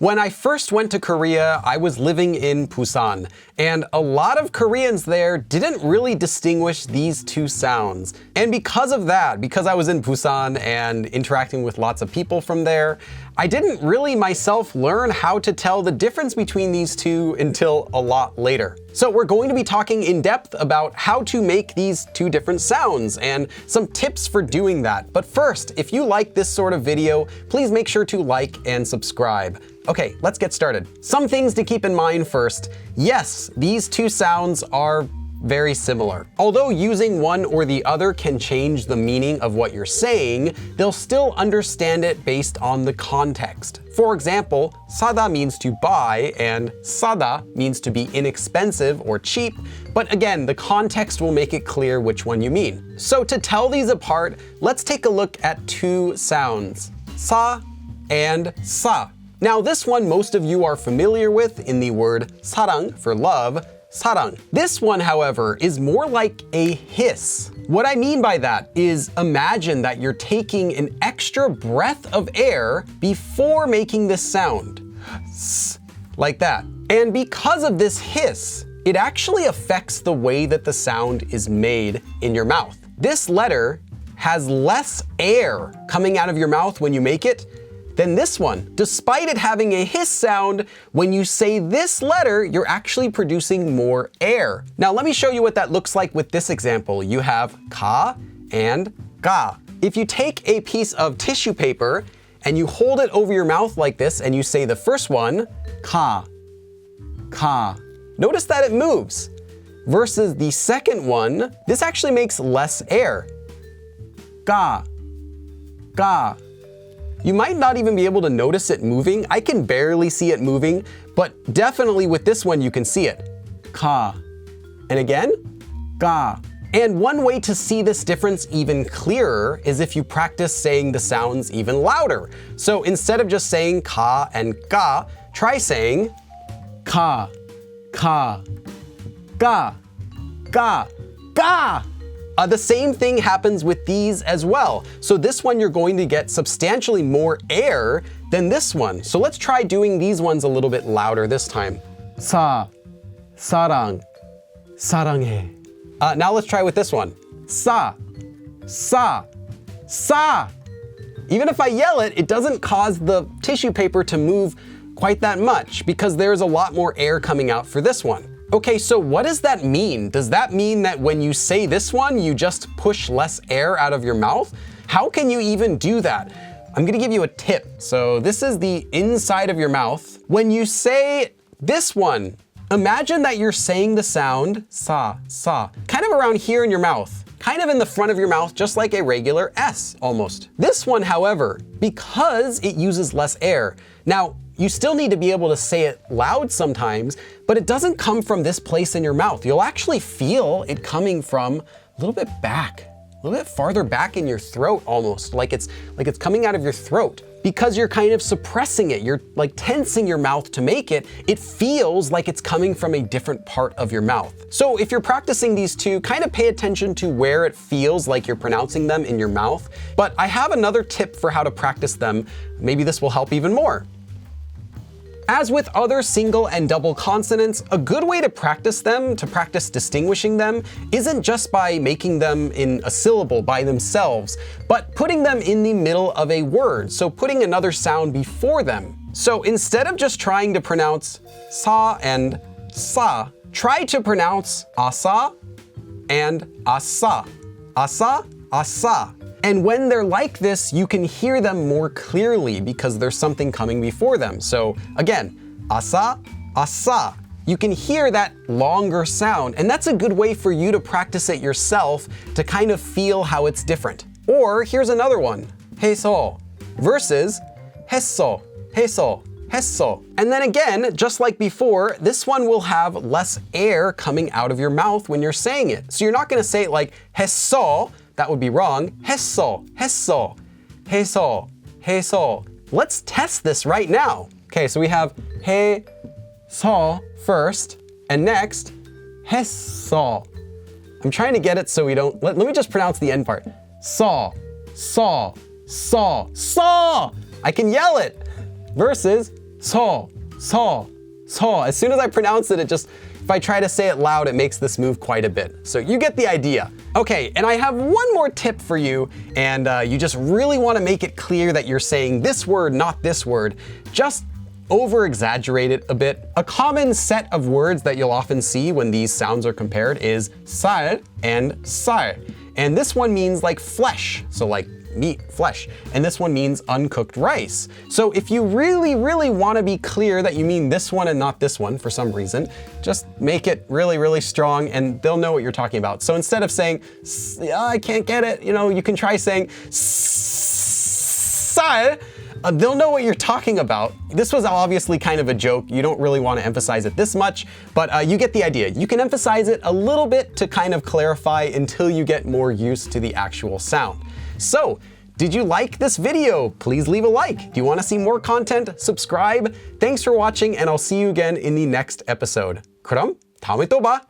When I first went to Korea, I was living in Busan, and a lot of Koreans there didn't really distinguish these two sounds. And because of that, because I was in Busan and interacting with lots of people from there, I didn't really myself learn how to tell the difference between these two until a lot later. So we're going to be talking in depth about how to make these two different sounds and some tips for doing that. But first, if you like this sort of video, please make sure to like and subscribe. Okay, let's get started. Some things to keep in mind first. Yes, these two sounds are very similar. Although using one or the other can change the meaning of what you're saying, they'll still understand it based on the context. For example, sada means to buy and sada means to be inexpensive or cheap, but again, the context will make it clear which one you mean. So to tell these apart, let's take a look at two sounds, sa and sa. Now this one most of you are familiar with in the word sarang for love, sarang. This one, however, is more like a hiss. What I mean by that is imagine that you're taking an extra breath of air before making this sound, like that. And because of this hiss, it actually affects the way that the sound is made in your mouth. This letter has less air coming out of your mouth when you make it than this one. Despite it having a hiss sound, when you say this letter, you're actually producing more air. Now let me show you what that looks like with this example. You have ka and ga. If you take a piece of tissue paper and you hold it over your mouth like this and you say the first one, ka, ka, notice that it moves. Versus the second one, this actually makes less air. Ga, ga. You might not even be able to notice it moving. I can barely see it moving, but definitely with this one you can see it. Ka. And again, ga. And one way to see this difference even clearer is if you practice saying the sounds even louder. So instead of just saying ka and ga, try saying ka, ka, ga, ga, ga. The same thing happens with these as well. So this one you're going to get substantially more air than this one. So let's try doing these ones a little bit louder this time. Sa, sarang, 사랑해. Now let's try with this one. Sa, sa, sa. Even if I yell it, it doesn't cause the tissue paper to move quite that much because there's a lot more air coming out for this one. Okay, so what does that mean? Does that mean that when you say this one, you just push less air out of your mouth? How can you even do that? I'm gonna give you a tip. So this is the inside of your mouth. When you say this one, imagine that you're saying the sound sa, sa, kind of around here in your mouth, kind of in the front of your mouth, just like a regular S almost. This one, however, because it uses less air. Now, you still need to be able to say it loud sometimes, but it doesn't come from this place in your mouth. You'll actually feel it coming from a little bit back, a little bit farther back in your throat almost, like it's coming out of your throat. Because you're kind of suppressing it, you're like tensing your mouth to make it, it feels like it's coming from a different part of your mouth. So if you're practicing these two, kind of pay attention to where it feels like you're pronouncing them in your mouth. But I have another tip for how to practice them. Maybe this will help even more. As with other single and double consonants, a good way to practice them, to practice distinguishing them, isn't just by making them in a syllable by themselves, but putting them in the middle of a word, so putting another sound before them. So instead of just trying to pronounce sa and sa, try to pronounce asa and asa, asa, asa. And when they're like this, you can hear them more clearly because there's something coming before them. So again, asa, asa. You can hear that longer sound, and that's a good way for you to practice it yourself to kind of feel how it's different. Or here's another one, 해서 versus 했어, 해서, 했어. And then again, just like before, this one will have less air coming out of your mouth when you're saying it. So you're not gonna say it like 했어, that would be wrong. 했어, 했어, 해서, 해서. Let's test this right now. Okay, so we have 해서 first, and next, 했어. I'm trying to get it so we don't, let me just pronounce the end part. 써, 써, 써, 써. I can yell it. Versus so. As soon as I pronounce it, if I try to say it loud, it makes this move quite a bit. So you get the idea. Okay, and I have one more tip for you, and you just really want to make it clear that you're saying this word, not this word. Just over-exaggerate it a bit. A common set of words that you'll often see when these sounds are compared is 쌀 and 쌀. And this one means like flesh, so like meat, flesh. And this one means uncooked rice. So if you really, really want to be clear that you mean this one and not this one for some reason, just make it really, really strong and they'll know what you're talking about. So instead of saying, I can't get it, you can try saying 쌀. They'll know what you're talking about. This was obviously kind of a joke. You don't really want to emphasize it this much, but you get the idea. You can emphasize it a little bit to kind of clarify until you get more used to the actual sound. So, did you like this video? Please leave a like. Do you want to see more content? Subscribe. Thanks for watching, and I'll see you again in the next episode. 그럼 다음에 또 봐.